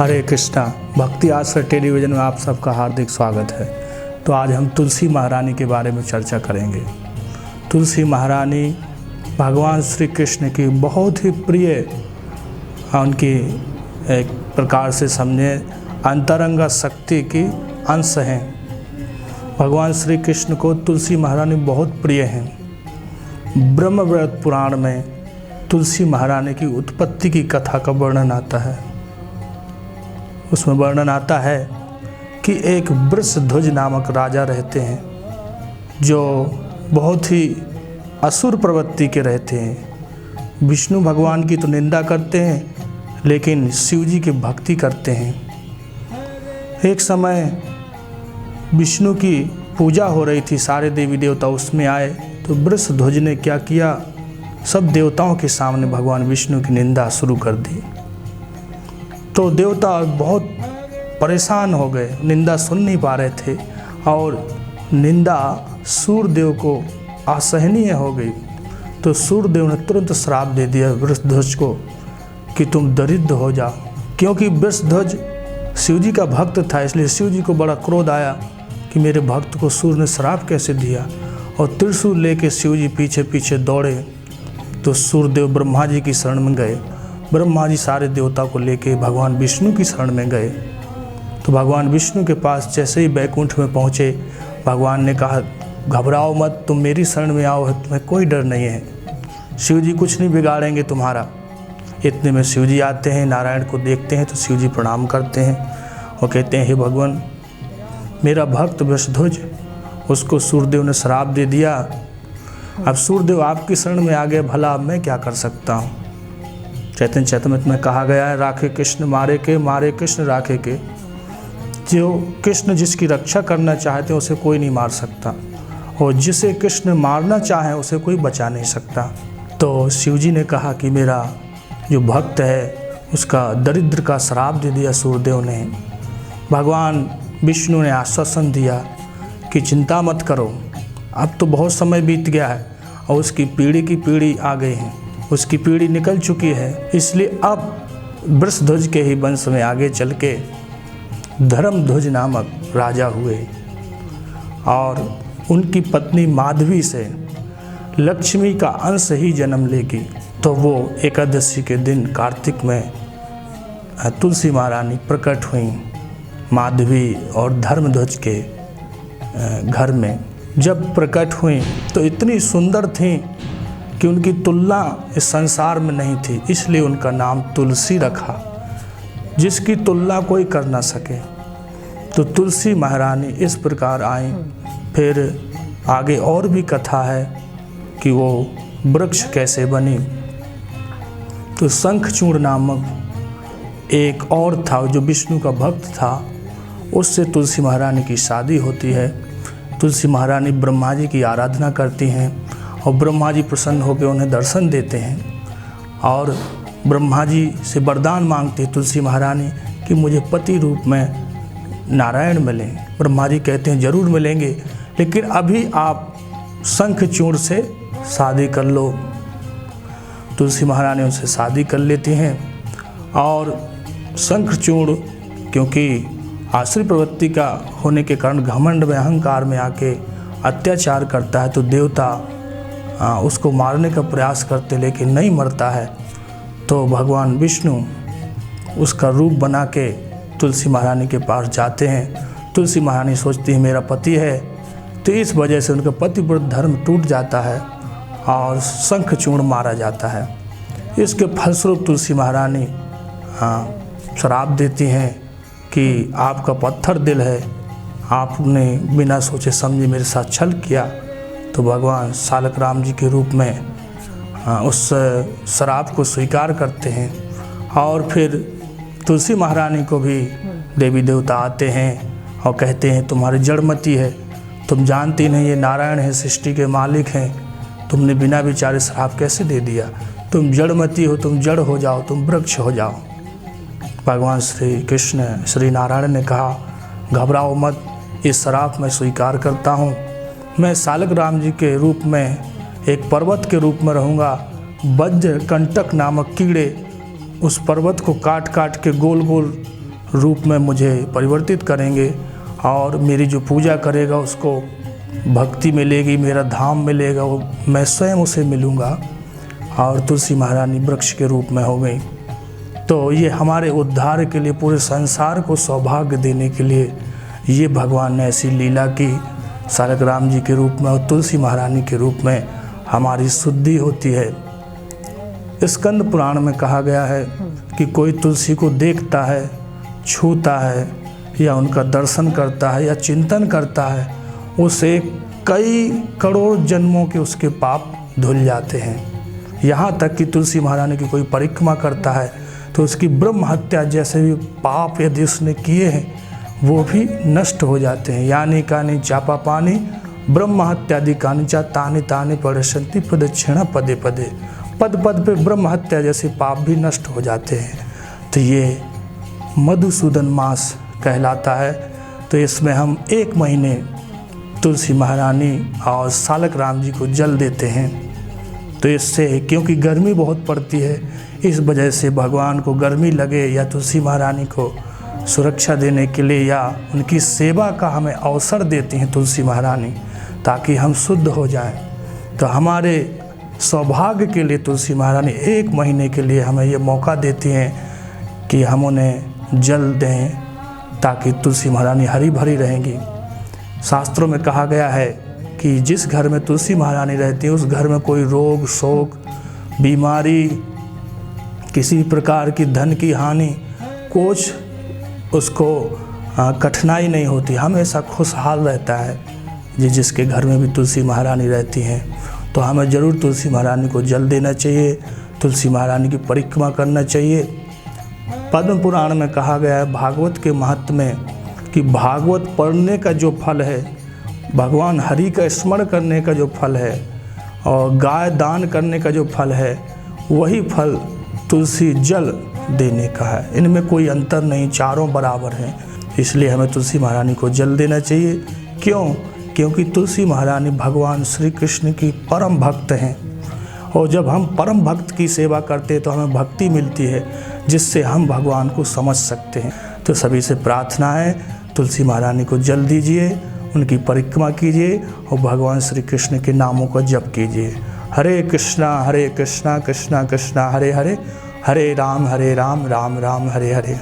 हरे कृष्णा। भक्ति आश्रय टेलीविज़न में आप सबका हार्दिक स्वागत है। तो आज हम तुलसी महारानी के बारे में चर्चा करेंगे। तुलसी महारानी भगवान श्री कृष्ण की बहुत ही प्रिय, उनकी एक प्रकार से समझे अंतरंग शक्ति की अंश हैं। भगवान श्री कृष्ण को तुलसी महारानी बहुत प्रिय हैं। ब्रह्मवृत पुराण में तुलसी महारानी की उत्पत्ति की कथा का वर्णन आता है। उसमें वर्णन आता है कि एक वृषध्वज नामक राजा रहते हैं, जो बहुत ही असुर प्रवृत्ति के रहते हैं। विष्णु भगवान की तो निंदा करते हैं, लेकिन शिव जी की भक्ति करते हैं। एक समय विष्णु की पूजा हो रही थी, सारे देवी देवता उसमें आए, तो वृषध्वज ने क्या किया, सब देवताओं के सामने भगवान विष्णु की निंदा शुरू कर दी। तो देवता बहुत परेशान हो गए, निंदा सुन नहीं पा रहे थे और निंदा सूर्यदेव को असहनीय हो गई। तो सूर्यदेव ने तुरंत श्राप दे दिया वृषध्वज को कि तुम दरिद्र हो जाओ। क्योंकि वृषध्वज शिव जी का भक्त था, इसलिए शिव जी को बड़ा क्रोध आया कि मेरे भक्त को सूर्य ने श्राप कैसे दिया। और त्रिशूल लेके शिव जी पीछे पीछे दौड़े। तो सूर्यदेव ब्रह्मा जी की शरण में गए। ब्रह्मा जी सारे देवता को लेके भगवान विष्णु की शरण में गए। तो भगवान विष्णु के पास जैसे ही बैकुंठ में पहुँचे, भगवान ने कहा घबराओ मत, तुम मेरी शरण में आओ, तुम्हें कोई डर नहीं है, शिव जी कुछ नहीं बिगाड़ेंगे तुम्हारा। इतने में शिव जी आते हैं, नारायण को देखते हैं तो शिव जी प्रणाम करते हैं और कहते हैं हे भगवान, मेरा भक्त वृषध्वज, उसको सूर्यदेव ने श्राप दे दिया। अब सूर्यदेव आपकी शरण में आ गए, भला अब मैं क्या कर सकता हूँ। चैतन्य चैतन्य में कहा गया है, राखे कृष्ण मारे के, मारे कृष्ण राखे के। जो कृष्ण जिसकी रक्षा करना चाहते हैं उसे कोई नहीं मार सकता, और जिसे कृष्ण मारना चाहे उसे कोई बचा नहीं सकता। तो शिव जी ने कहा कि मेरा जो भक्त है उसका दरिद्र का श्राप दे दिया सूर्यदेव ने। भगवान विष्णु ने आश्वासन दिया कि चिंता मत करो, अब तो बहुत समय बीत गया है और उसकी पीढ़ी की पीढ़ी आ गई है, उसकी पीढ़ी निकल चुकी है, इसलिए अब वृषध्वज के ही वंश में आगे चल के धर्मध्वज नामक राजा हुए। और उनकी पत्नी माधवी से लक्ष्मी का अंश ही जन्म लेगी। तो वो एकादशी के दिन कार्तिक में तुलसी महारानी प्रकट हुई माधवी और धर्मध्वज के घर में। जब प्रकट हुई तो इतनी सुंदर थी कि उनकी तुलना इस संसार में नहीं थी, इसलिए उनका नाम तुलसी रखा, जिसकी तुलना कोई कर ना सके। तो तुलसी महारानी इस प्रकार आई। फिर आगे और भी कथा है कि वो वृक्ष कैसे बनी। तो शंखचूड़ नामक एक और था जो विष्णु का भक्त था, उससे तुलसी महारानी की शादी होती है। तुलसी महारानी ब्रह्मा जी की आराधना करती हैं और ब्रह्मा जी प्रसन्न होकर उन्हें दर्शन देते हैं और ब्रह्मा जी से वरदान मांगती है तुलसी महारानी कि मुझे पति रूप में नारायण मिलें। ब्रह्मा जी कहते हैं जरूर मिलेंगे, लेकिन अभी आप शंखचूड़ से शादी कर लो। तुलसी महारानी उनसे शादी कर लेती हैं और शंखचूड़ क्योंकि आश्री प्रवृत्ति का होने के कारण घमंड में, अहंकार में आके अत्याचार करता है, तो देवता उसको मारने का प्रयास करते लेकिन नहीं मरता है। तो भगवान विष्णु उसका रूप बना के तुलसी महारानी के पास जाते हैं। तुलसी महारानी सोचती है मेरा पति है, तो इस वजह से उनका पतिव्रत धर्म टूट जाता है और शंखचूड़ मारा जाता है। इसके फलस्वरूप तुलसी महारानी श्राप देती हैं कि आपका पत्थर दिल है, आपने बिना सोचे समझे मेरे साथ छल किया। तो भगवान सालक राम जी के रूप में उस श्राप को स्वीकार करते हैं और फिर तुलसी महारानी को भी देवी देवता आते हैं और कहते हैं तुम्हारी जड़मती है, तुम जानती नहीं ये नारायण है, सृष्टि के मालिक हैं, तुमने बिना विचारे श्राप कैसे दे दिया, तुम जड़मती हो, तुम जड़ हो जाओ, तुम वृक्ष हो जाओ। भगवान श्री कृष्ण श्री नारायण ने कहा घबराओ मत, इस श्राप मैं स्वीकार करता हूँ। मैं सालक राम जी के रूप में एक पर्वत के रूप में रहूँगा। वज्र कंटक नामक कीड़े उस पर्वत को काट काट के गोल गोल रूप में मुझे परिवर्तित करेंगे और मेरी जो पूजा करेगा उसको भक्ति मिलेगी, मेरा धाम मिलेगा, वो मैं स्वयं उसे मिलूँगा और तुलसी महारानी वृक्ष के रूप में हो गई। तो ये हमारे उद्धार के लिए, पूरे संसार को सौभाग्य देने के लिए ये भगवान ने ऐसी लीला की। सालग्राम जी के रूप में और तुलसी महारानी के रूप में हमारी शुद्धि होती है। स्कंद पुराण में कहा गया है कि कोई तुलसी को देखता है, छूता है या उनका दर्शन करता है या चिंतन करता है, उसे कई करोड़ जन्मों के उसके पाप धुल जाते हैं। यहाँ तक कि तुलसी महारानी की कोई परिक्रमा करता है तो उसकी ब्रह्म हत्या जैसे भी पाप यदि उसने किए हैं वो भी नष्ट हो जाते हैं। यानी कानी चापा पानी ब्रह्म हत्यादि कानी चा तानी तानी पड़शंति प्रदक्षिणा पदे पदे, पद पद पे ब्रह्म हत्या जैसे पाप भी नष्ट हो जाते हैं। तो ये मधुसूदन मास कहलाता है। तो इसमें हम 1 महीने तुलसी महारानी और सालग्राम जी को जल देते हैं। तो इससे, क्योंकि गर्मी बहुत पड़ती है, इस वजह से भगवान को गर्मी लगे या तुलसी महारानी को सुरक्षा देने के लिए या उनकी सेवा का हमें अवसर देती हैं तुलसी महारानी, ताकि हम शुद्ध हो जाएं। तो हमारे सौभाग्य के लिए तुलसी महारानी 1 महीने के लिए हमें ये मौका देती हैं कि हम उन्हें जल दें, ताकि तुलसी महारानी हरी भरी रहेंगी। शास्त्रों में कहा गया है कि जिस घर में तुलसी महारानी रहती है उस घर में कोई रोग, शोक, बीमारी, किसी प्रकार की धन की हानि, कुछ उसको कठिनाई नहीं होती, हमेशा खुशहाल रहता है। जिसके घर में भी तुलसी महारानी रहती हैं तो हमें ज़रूर तुलसी महारानी को जल देना चाहिए, तुलसी महारानी की परिक्रमा करना चाहिए। पद्म पुराण में कहा गया है भागवत के महत्व में कि भागवत पढ़ने का जो फल है, भगवान हरि का स्मरण करने का जो फल है और गाय दान करने का जो फल है, वही फल तुलसी जल देने का है। इनमें कोई अंतर नहीं, चारों बराबर हैं। इसलिए हमें तुलसी महारानी को जल देना चाहिए। क्यों? क्योंकि तुलसी महारानी भगवान श्री कृष्ण की परम भक्त हैं और जब हम परम भक्त की सेवा करते हैं तो हमें भक्ति मिलती है जिससे हम भगवान को समझ सकते हैं। तो सभी से प्रार्थना है, तुलसी महारानी को जल दीजिए, उनकी परिक्रमा कीजिए और भगवान श्री कृष्ण के नामों का जप कीजिए। हरे कृष्णा कृष्णा कृष्णा हरे हरे, हरे राम राम राम हरे हरे।